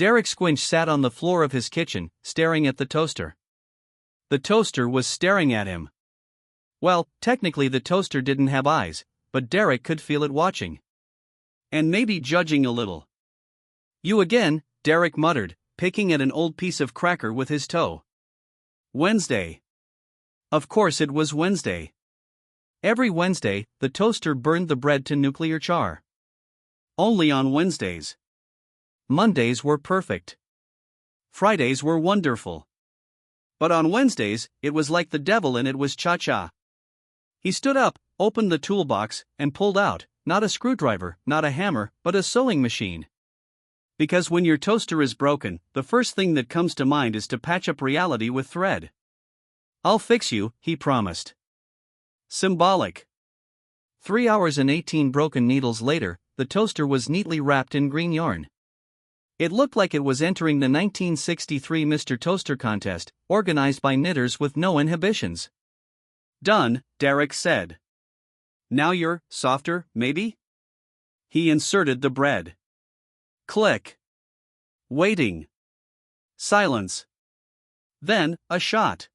Derek Squinch sat on the floor of his kitchen, staring at the toaster. The toaster was staring at him. Well, technically the toaster didn't have eyes, but Derek could feel it watching. And maybe judging a little. "You again," Derek muttered, picking at an old piece of cracker with his toe. Wednesday. Of course it was Wednesday. Every Wednesday, the toaster burned the bread to nuclear char. Only on Wednesdays. Mondays were perfect. Fridays were wonderful. But on Wednesdays, it was like the devil and it was cha-cha. He stood up, opened the toolbox, and pulled out, not a screwdriver, not a hammer, but a sewing machine. Because when your toaster is broken, the first thing that comes to mind is to patch up reality with thread. "I'll fix you," he promised. Symbolic. 3 hours and 18 broken needles later, the toaster was neatly wrapped in green yarn. It looked like it was entering the 1963 Mr. Toaster contest, organized by knitters with no inhibitions. "Done," Derek said. "Now you're softer, maybe?" He inserted the bread. Click. Waiting. Silence. Then, a shot.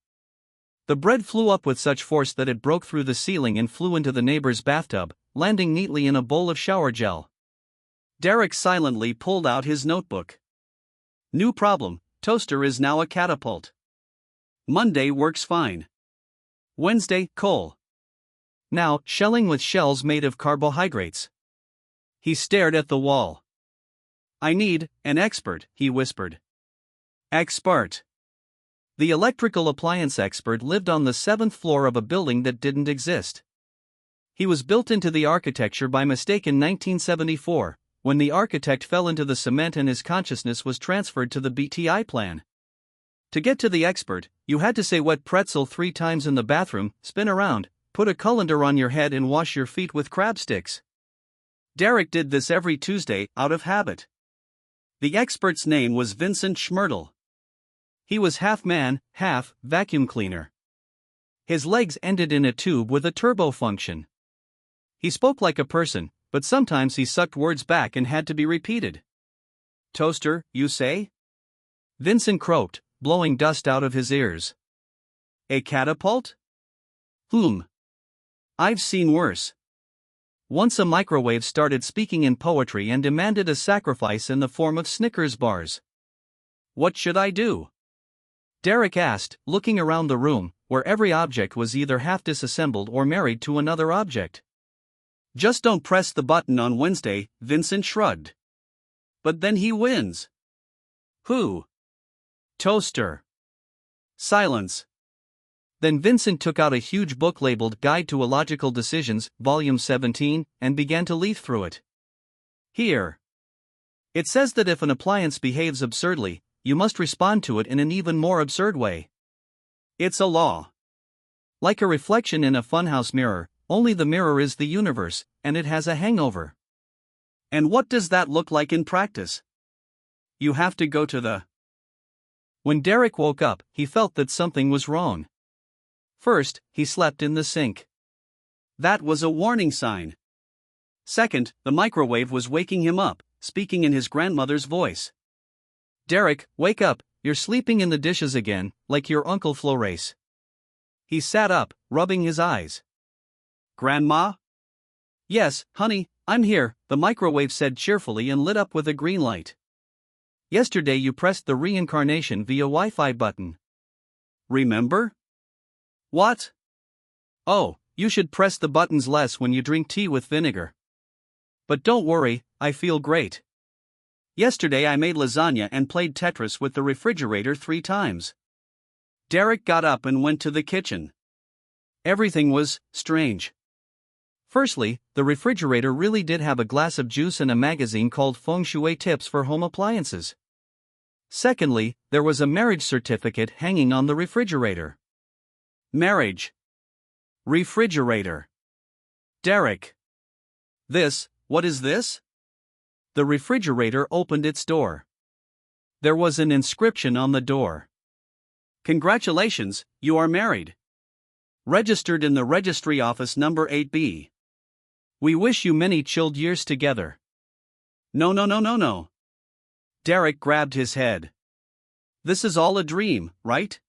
The bread flew up with such force that it broke through the ceiling and flew into the neighbor's bathtub, landing neatly in a bowl of shower gel. Derek silently pulled out his notebook. New problem: toaster is now a catapult. Monday works fine. Wednesday, coal. Now, shelling with shells made of carbohydrates. He stared at the wall. "I need an expert," he whispered. Expert. The electrical appliance expert lived on the 7th floor of a building that didn't exist. He was built into the architecture by mistake in 1974, when the architect fell into the cement and his consciousness was transferred to the BTI plan. To get to the expert, you had to say wet pretzel 3 times in the bathroom, spin around, put a colander on your head and wash your feet with crab sticks. Derek did this every Tuesday, out of habit. The expert's name was Vincent Schmertle. He was half man, half vacuum cleaner. His legs ended in a tube with a turbo function. He spoke like a person, but sometimes he sucked words back and had to be repeated. "Toaster, you say?" Vincent croaked, blowing dust out of his ears. "A catapult? I've seen worse." Once a microwave started speaking in poetry and demanded a sacrifice in the form of Snickers bars. "What should I do?" Derek asked, looking around the room, where every object was either half disassembled or married to another object. "Just don't press the button on Wednesday," Vincent shrugged. "But then he wins." "Who?" "Toaster." Silence. Then Vincent took out a huge book labeled Guide to Illogical Decisions, Volume 17, and began to leaf through it. "Here. It says that if an appliance behaves absurdly, you must respond to it in an even more absurd way. It's a law. Like a reflection in a funhouse mirror, only the mirror is the universe, and it has a hangover. And what does that look like in practice? You have to go to the..." When Derek woke up, he felt that something was wrong. First, he slept in the sink. That was a warning sign. Second, the microwave was waking him up, speaking in his grandmother's voice. "Derek, wake up, you're sleeping in the dishes again, like your Uncle Flores." He sat up, rubbing his eyes. "Grandma?" "Yes, honey, I'm here," the microwave said cheerfully and lit up with a green light. "Yesterday you pressed the reincarnation via Wi-Fi button. Remember?" "What?" "Oh, you should press the buttons less when you drink tea with vinegar. But don't worry, I feel great. Yesterday I made lasagna and played Tetris with the refrigerator 3 times. Derek got up and went to the kitchen. Everything was strange. Firstly, the refrigerator really did have a glass of juice and a magazine called Feng Shui Tips for Home Appliances. Secondly, there was a marriage certificate hanging on the refrigerator. Marriage. Refrigerator. Derek. What is this? The refrigerator opened its door. There was an inscription on the door. "Congratulations, you are married. Registered in the registry office number 8B. We wish you many chilled years together." No. Derek grabbed his head. This is all a dream, right?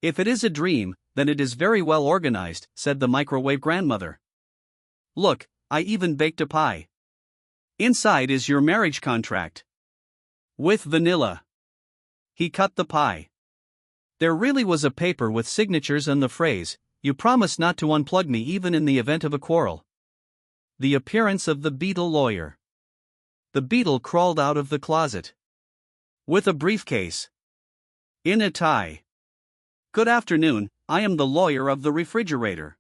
If it is a dream, then it is very well organized, said the microwave grandmother. Look, I even baked a pie. Inside is your marriage contract. With vanilla. He cut the pie. There really was a paper with signatures and the phrase, "You promise not to unplug me even in the event of a quarrel." The appearance of the beetle lawyer. The beetle crawled out of the closet. With a briefcase. In a tie. Good afternoon, I am the lawyer of the refrigerator.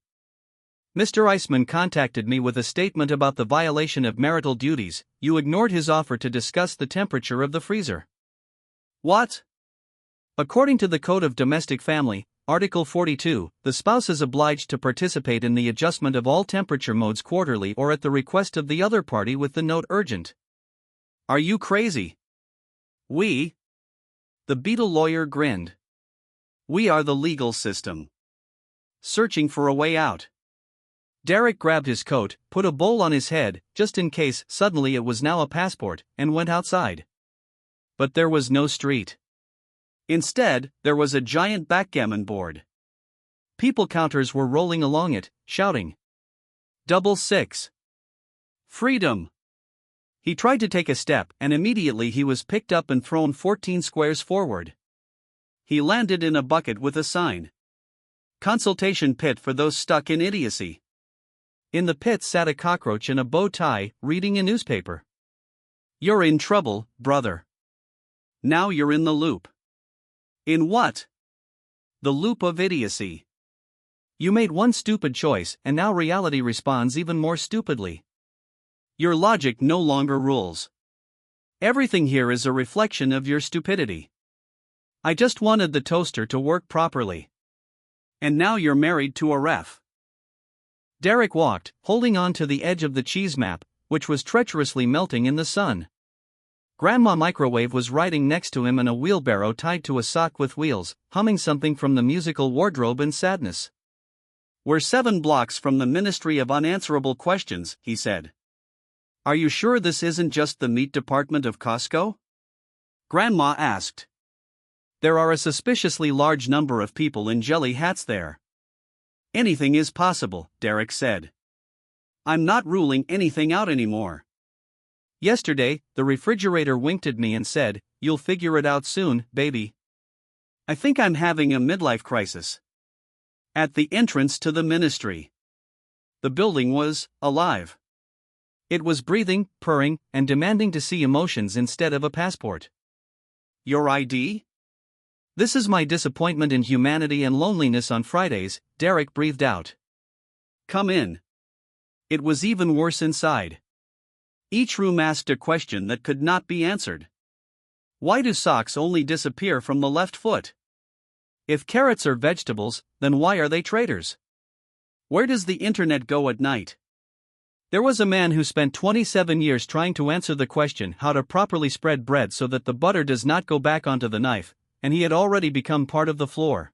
Mr. Eisman contacted me with a statement about the violation of marital duties. You ignored his offer to discuss the temperature of the freezer. What? According to the Code of Domestic Family, Article 42, the spouse is obliged to participate in the adjustment of all temperature modes quarterly or at the request of the other party with the note urgent. Are you crazy? We? The beetle lawyer grinned. We are the legal system. Searching for a way out. Derek grabbed his coat, put a bowl on his head, just in case. Suddenly it was now a passport, and went outside. But there was no street. Instead, there was a giant backgammon board. People counters were rolling along it, shouting. 666. Freedom! He tried to take a step, and immediately he was picked up and thrown 14 squares forward. He landed in a bucket with a sign. Consultation pit for those stuck in idiocy. In the pit sat a cockroach in a bow tie, reading a newspaper. You're in trouble, brother. Now you're in the loop. In what? The loop of idiocy. You made one stupid choice, and now reality responds even more stupidly. Your logic no longer rules. Everything here is a reflection of your stupidity. I just wanted the toaster to work properly. And now you're married to a ref. Derek walked, holding on to the edge of the cheese map, which was treacherously melting in the sun. Grandma Microwave was riding next to him in a wheelbarrow tied to a sock with wheels, humming something from the musical Wardrobe in Sadness. We're 7 blocks from the Ministry of Unanswerable Questions, he said. Are you sure this isn't just the meat department of Costco? Grandma asked. There are a suspiciously large number of people in jelly hats there. Anything is possible, Derek said. I'm not ruling anything out anymore. Yesterday, the refrigerator winked at me and said, "You'll figure it out soon, baby." I think I'm having a midlife crisis. At the entrance to the ministry. The building was alive. It was breathing, purring, and demanding to see emotions instead of a passport. Your ID? This is my disappointment in humanity and loneliness on Fridays, Derek breathed out. Come in. It was even worse inside. Each room asked a question that could not be answered. Why do socks only disappear from the left foot? If carrots are vegetables, then why are they traitors? Where does the internet go at night? There was a man who spent 27 years trying to answer the question how to properly spread bread so that the butter does not go back onto the knife, and he had already become part of the floor.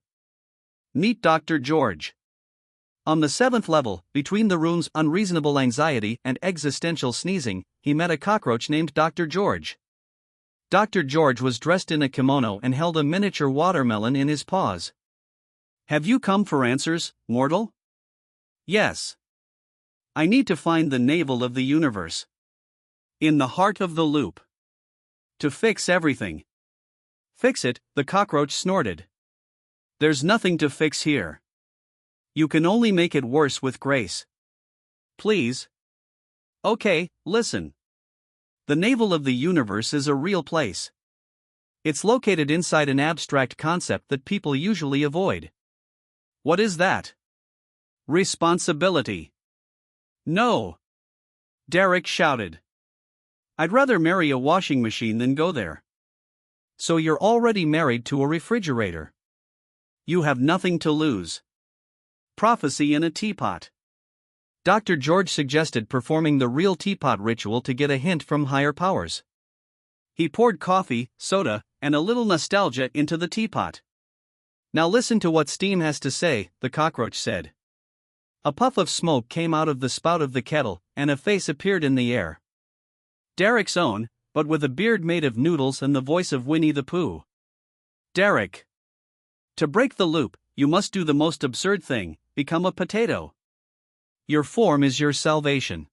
Meet Dr. George. On the 7th level, between the room's unreasonable anxiety and existential sneezing, he met a cockroach named Dr. George. Dr. George was dressed in a kimono and held a miniature watermelon in his paws. Have you come for answers, mortal? Yes. I need to find the navel of the universe. In the heart of the loop. To fix everything. Fix it, the cockroach snorted. There's nothing to fix here. You can only make it worse with grace. Please. Okay, listen. The navel of the universe is a real place. It's located inside an abstract concept that people usually avoid. What is that? Responsibility. No. Derek shouted. I'd rather marry a washing machine than go there. So you're already married to a refrigerator. You have nothing to lose. Prophecy in a teapot. Dr. George suggested performing the real teapot ritual to get a hint from higher powers. He poured coffee, soda, and a little nostalgia into the teapot. Now listen to what steam has to say, the cockroach said. A puff of smoke came out of the spout of the kettle, and a face appeared in the air. Derek's own, but with a beard made of noodles and the voice of Winnie the Pooh. Derek. To break the loop, you must do the most absurd thing: become a potato. Your form is your salvation.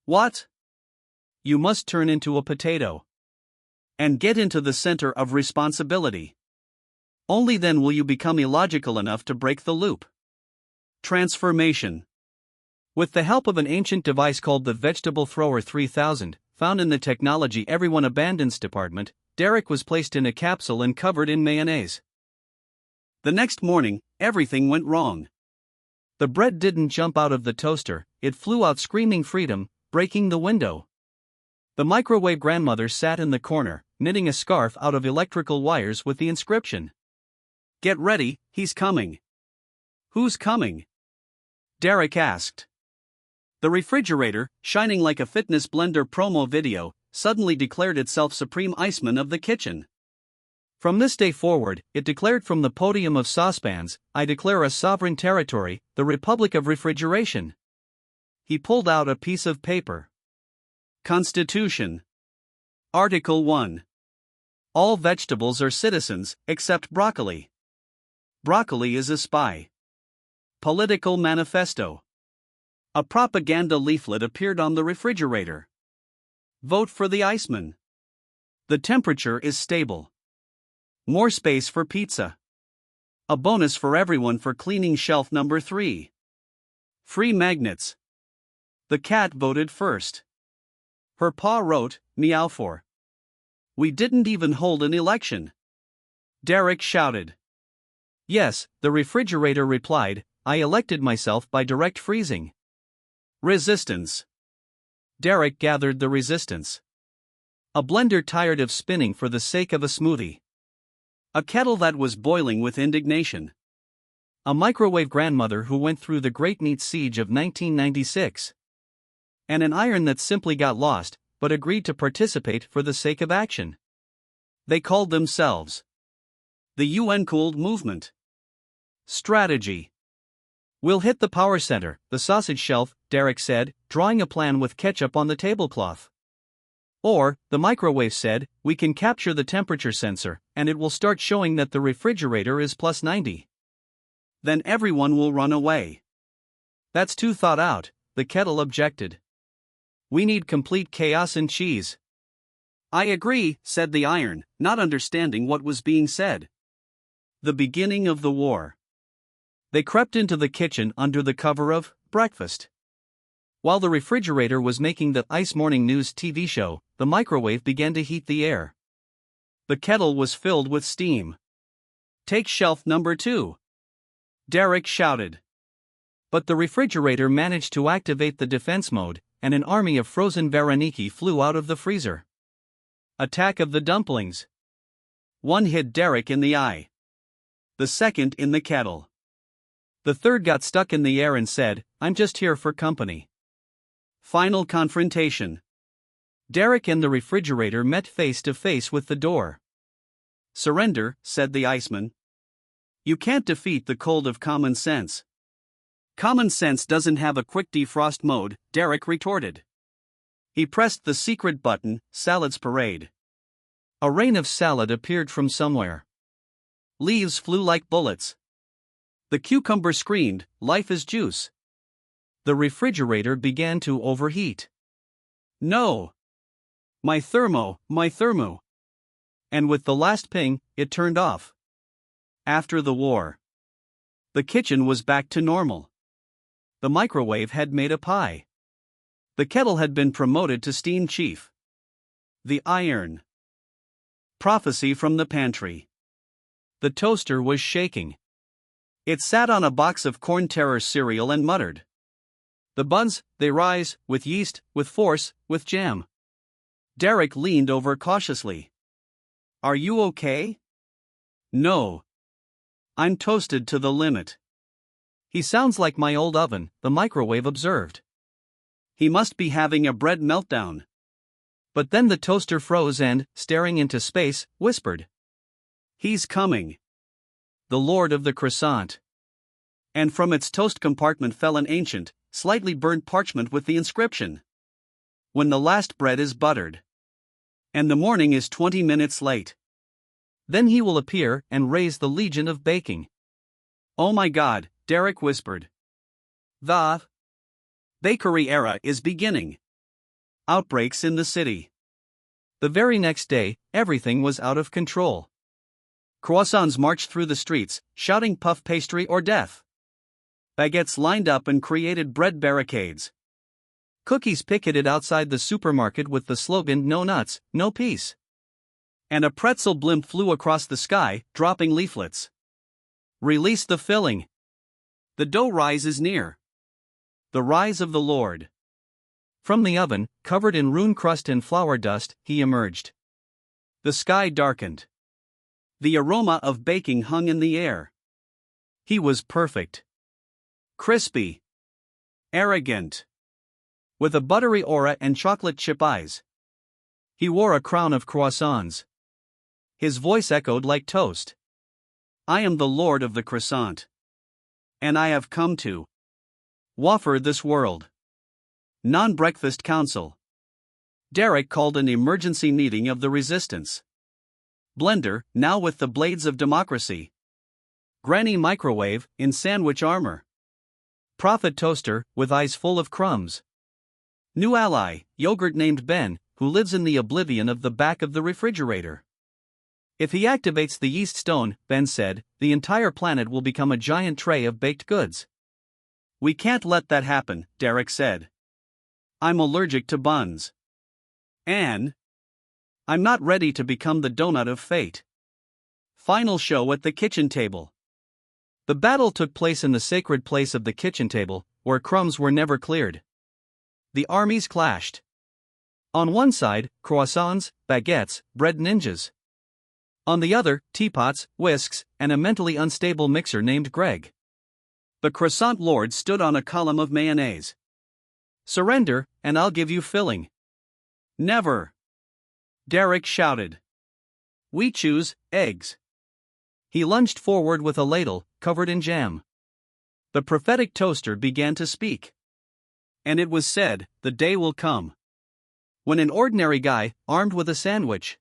What? You must turn into a potato. And get into the center of responsibility. Only then will you become illogical enough to break the loop. Transformation. With the help of an ancient device called the Vegetable Thrower 3000, found in the Technology Everyone Abandons department, Derek was placed in a capsule and covered in mayonnaise. The next morning, everything went wrong. The bread didn't jump out of the toaster, it flew out screaming freedom, breaking the window. The microwave grandmother sat in the corner, knitting a scarf out of electrical wires with the inscription, "Get ready, he's coming." Who's coming? Derek asked. The refrigerator, shining like a fitness blender promo video, suddenly declared itself supreme iceman of the kitchen. From this day forward, it declared from the podium of saucepans, "I declare a sovereign territory, the Republic of Refrigeration." He pulled out a piece of paper. Constitution. Article 1. All vegetables are citizens, except broccoli. Broccoli is a spy. Political manifesto. A propaganda leaflet appeared on the refrigerator. Vote for the Iceman. The temperature is stable. More space for pizza. A bonus for everyone for cleaning shelf number 3. Free magnets. The cat voted first. Her paw wrote, "Meow for." We didn't even hold an election. Derek shouted. Yes, the refrigerator replied, "I elected myself by direct freezing." Resistance. Derek gathered the resistance. A blender tired of spinning for the sake of a smoothie. A kettle that was boiling with indignation. A microwave grandmother who went through the Great Meat Siege of 1996. And an iron that simply got lost, but agreed to participate for the sake of action. They called themselves the UN-cooled movement. Strategy. We'll hit the power center, the sausage shelf, Derek said, drawing a plan with ketchup on the tablecloth. Or, the microwave said, we can capture the temperature sensor, and it will start showing that the refrigerator is plus 90. Then everyone will run away. That's too thought out, the kettle objected. We need complete chaos and cheese. I agree, said the iron, not understanding what was being said. The beginning of the war. They crept into the kitchen under the cover of breakfast. While the refrigerator was making the Ice Morning News TV show, the microwave began to heat the air. The kettle was filled with steam. Take shelf number 2. Derek shouted. But the refrigerator managed to activate the defense mode, and an army of frozen Varaniki flew out of the freezer. Attack of the dumplings. One hit Derek in the eye. The second in the kettle. The third got stuck in the air and said, I'm just here for company. Final confrontation. Derek and the refrigerator met face to face with the door. Surrender, said the iceman. You can't defeat the cold of common sense. Common sense doesn't have a quick defrost mode, Derek retorted. He pressed the secret button, Salads Parade. A rain of salad appeared from somewhere. Leaves flew like bullets. The cucumber screamed, life is juice. The refrigerator began to overheat. No! My thermo. And with the last ping, it turned off. After the war, the kitchen was back to normal. The microwave had made a pie. The kettle had been promoted to steam chief. The iron. Prophecy from the pantry. The toaster was shaking. It sat on a box of Corn Terror cereal and muttered. The buns, they rise, with yeast, with force, with jam. Derek leaned over cautiously. Are you okay? No. I'm toasted to the limit. He sounds like my old oven, the microwave observed. He must be having a bread meltdown. But then the toaster froze and, staring into space, whispered. He's coming. The Lord of the Croissant. And from its toast compartment fell an ancient, slightly burnt parchment with the inscription. When the last bread is buttered. And the morning is 20 minutes late. Then he will appear and raise the legion of baking. Oh my God, Derek whispered. The bakery era is beginning. Outbreaks in the city. The very next day, everything was out of control. Croissants marched through the streets, shouting puff pastry or death. Baguettes lined up and created bread barricades. Cookies picketed outside the supermarket with the slogan "No nuts, no peace." And a pretzel blimp flew across the sky, dropping leaflets. Release the filling. The dough rise is near. The rise of the Lord. From the oven, covered in ruined crust and flour dust, he emerged. The sky darkened. The aroma of baking hung in the air. He was perfect. Crispy. Arrogant. With a buttery aura and chocolate chip eyes. He wore a crown of croissants. His voice echoed like toast. I am the Lord of the croissant. And I have come to wafer this world. Non-breakfast council. Derek called an emergency meeting of the resistance. Blender, now with the blades of democracy. Granny microwave, in sandwich armor. Prophet toaster, with eyes full of crumbs. New ally, yogurt named Ben, who lives in the oblivion of the back of the refrigerator. If he activates the yeast stone, Ben said, the entire planet will become a giant tray of baked goods. We can't let that happen, Derek said. I'm allergic to buns. And I'm not ready to become the donut of fate. Final show at the kitchen table. The battle took place in the sacred place of the kitchen table, where crumbs were never cleared. The armies clashed. On one side, croissants, baguettes, bread ninjas. On the other, teapots, whisks, and a mentally unstable mixer named Greg. The croissant lord stood on a column of mayonnaise. Surrender, and I'll give you filling. Never. Derek shouted. We choose eggs. He lunged forward with a ladle, covered in jam. The prophetic toaster began to speak. And it was said, the day will come when an ordinary guy, armed with a sandwich,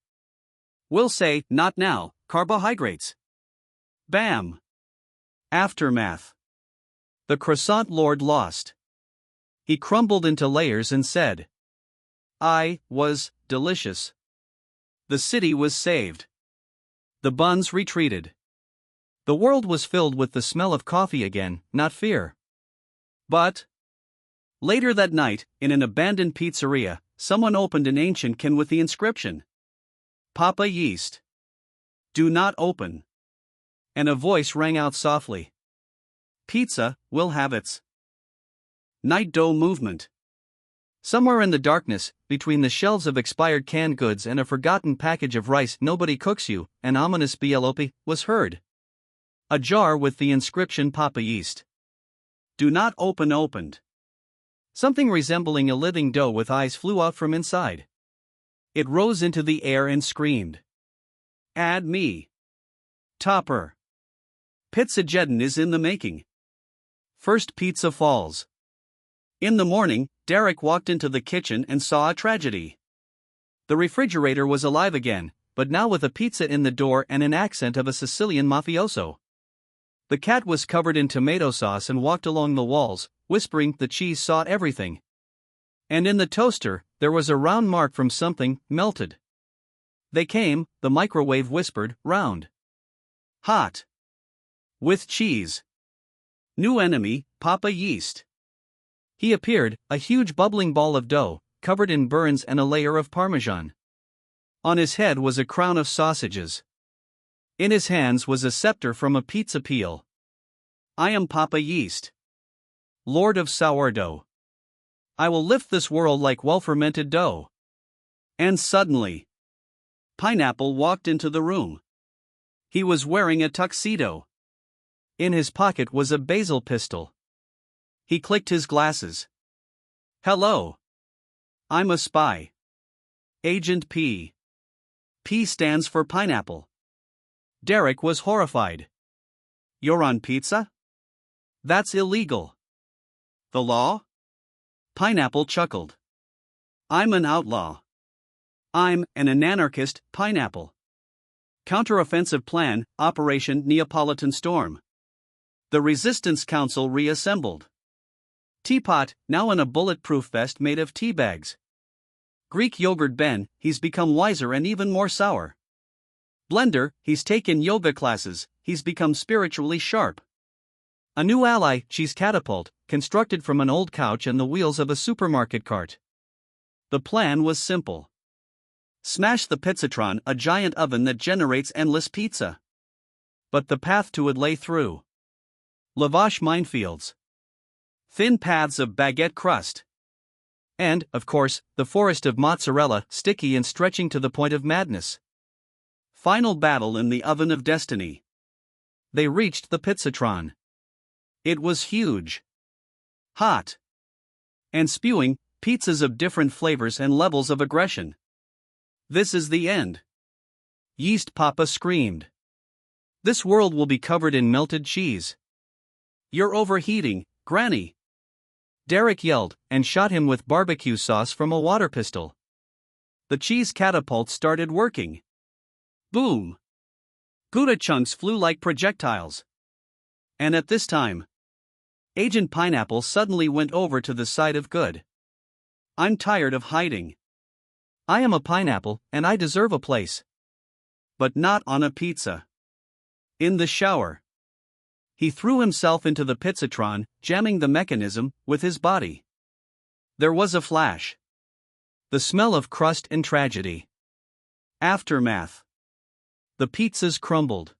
will say, not now, carbohydrates. Bam. Aftermath. The croissant lord lost. He crumbled into layers and said, I was delicious. The city was saved. The buns retreated. The world was filled with the smell of coffee again, not fear. But later that night, in an abandoned pizzeria, someone opened an ancient can with the inscription, Papa Yeast. Do not open. And a voice rang out softly. Pizza will have its night dough movement. Somewhere in the darkness, between the shelves of expired canned goods and a forgotten package of rice nobody cooks you, an ominous blop was heard. A jar with the inscription Papa Yeast. Do not open opened. Something resembling a living dough with eyes flew out from inside. It rose into the air and screamed. Add me. Topper. Pizzageddon is in the making. First pizza falls. In the morning, Derek walked into the kitchen and saw a tragedy. The refrigerator was alive again, but now with a pizza in the door and an accent of a Sicilian mafioso. The cat was covered in tomato sauce and walked along the walls, whispering the cheese saw everything. And in the toaster, there was a round mark from something melted. They came, the microwave whispered, round. Hot. With cheese. New enemy, Papa Yeast. He appeared, a huge bubbling ball of dough, covered in burns and a layer of parmesan. On his head was a crown of sausages. In his hands was a scepter from a pizza peel. I am Papa Yeast. Lord of sourdough. I will lift this world like well-fermented dough. And suddenly, Pineapple walked into the room. He was wearing a tuxedo. In his pocket was a basil pistol. He clicked his glasses. Hello. I'm a spy. Agent P. P stands for pineapple. Derek was horrified. You're on pizza? That's illegal. The law? Pineapple chuckled. I'm an outlaw. I'm an anarchist, pineapple. Counteroffensive plan, Operation Neapolitan Storm. The Resistance Council reassembled. Teapot, now in a bulletproof vest made of tea bags. Greek yogurt Ben, he's become wiser and even more sour. Blender, he's taken yoga classes, he's become spiritually sharp. A new ally, cheese catapult, constructed from an old couch and the wheels of a supermarket cart. The plan was simple. Smash the Pizzatron, a giant oven that generates endless pizza. But the path to it lay through lavash minefields. Thin paths of baguette crust. And, of course, the forest of mozzarella, sticky and stretching to the point of madness. Final battle in the oven of destiny. They reached the Pizzatron. It was huge. Hot. And spewing, pizzas of different flavors and levels of aggression. This is the end. Yeast Papa screamed. This world will be covered in melted cheese. You're overheating, Granny. Derek yelled, and shot him with barbecue sauce from a water pistol. The cheese catapult started working. Boom! Gouda chunks flew like projectiles. And at this time, Agent Pineapple suddenly went over to the side of good. I'm tired of hiding. I am a pineapple, and I deserve a place. But not on a pizza. In the shower. He threw himself into the Pizzatron, jamming the mechanism with his body. There was a flash. The smell of crust and tragedy. Aftermath. The pizzas crumbled.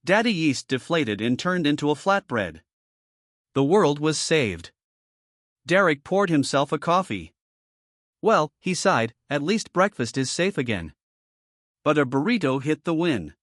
Daddy Yeast deflated and turned into a flatbread. The world was saved. Derek poured himself a coffee. Well, he sighed, at least breakfast is safe again. But a burrito hit the win.